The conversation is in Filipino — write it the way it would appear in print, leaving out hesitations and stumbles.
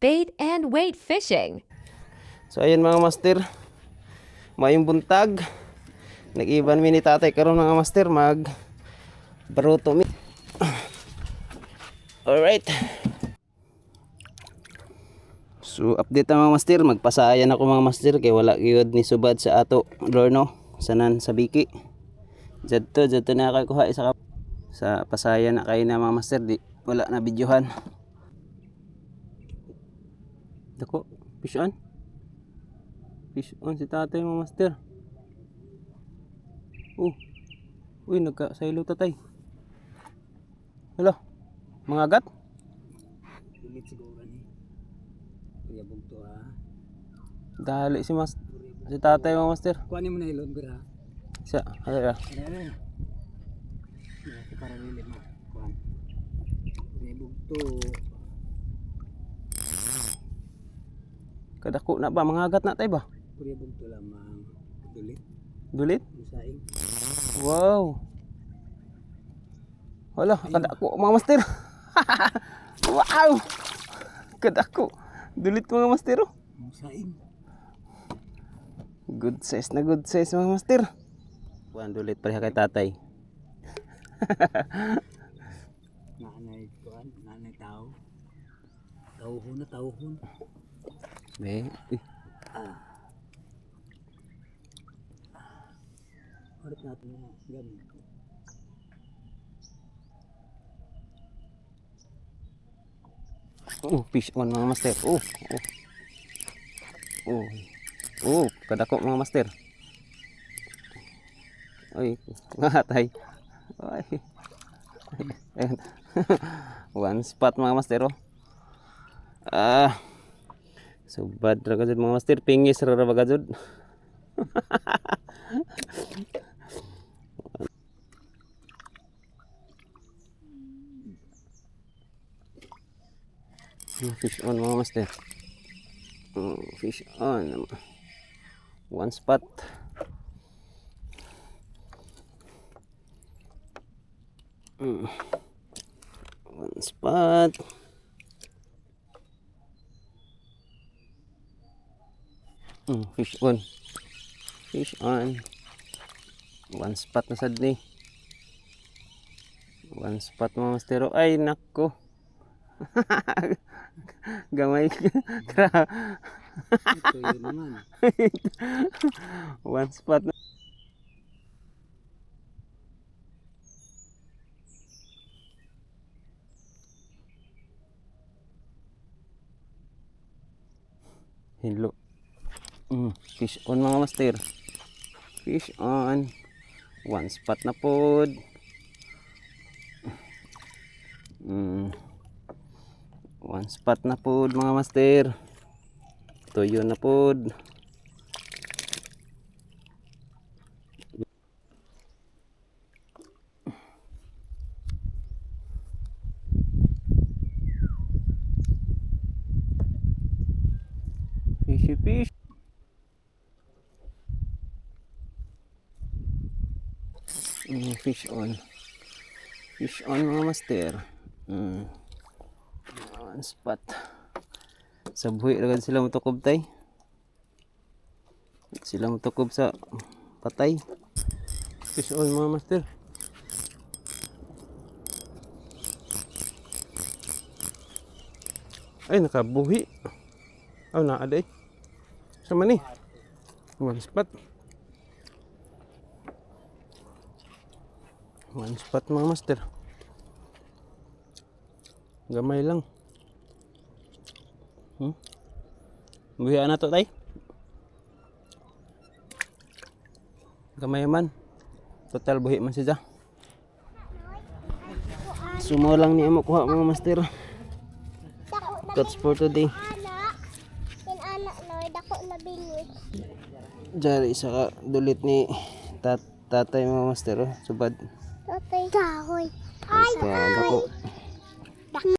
bait and weight fishing. So ayun mga master, mayong buntag. Nag-iban mi ni tatay karon mga master mag baruto mi. Alright. So update na mga master, magpasayan ako mga master kay wala gyud ni subad sa ato Lorno sanan sa Biki. Jadto na kay kuha sa pasayan na kay na mga master, di wala na videohan. Dako, fish on. Fish on si tatay mga master. Uy, nagka-silo tatay. Hello, mga agat? Ulit siguro ni. Kuya bugto ha. Dali si tatay mga master. Kuhanin mo na ilon bira. Siya, halika. Ano? Ito para lilit mo. Kuhan. Kuya bugto. Kadako na ba, mga agat na tayo ba? Kuya bugto lamang. Dulit. Dulit? Musaing. Wow. Wala, kadako mga master. Wow. Kadako. Dulit mga master. Musaing. Good size na good size mga master. Kuan dulit pareha kay tatay. Nanay kuhan. Nanay tao. Tauhon na tauhon. Be. Harap natin na ganun. Fish on mga master. Kadako mga master. Oy, matay. Oy. Ayan. One spot mga master. Subad ra gud mga master, pingis ra ba gud. Fish on mga master. Fish on. One spot. One spot. Fish on. Fish on. One spot na sad ni. One spot mga master. Ay nako. Gamay. Ito yun naman. One spot na. Hello. Fish on mga master. Fish on. One spot na pod. One spot na pod mga master. Tuyo na pod. Fishy fish. Fish on. Fish on mga master. One spot. Sa buhi agad sila mutukob tay. Sila mutukob sa patay. Fish on mga master. Ay nakabuhi. Na ada eh. Sama ni. One spot. One spot mga master. Gamay lang. Buhi na to tay. Gamay man. Total buhi man siya. Sumo lang ni amo kuha mga master. That's for today. Jari sa dulit ni tatay mga master. Subad. Tatay kahoy. Ay,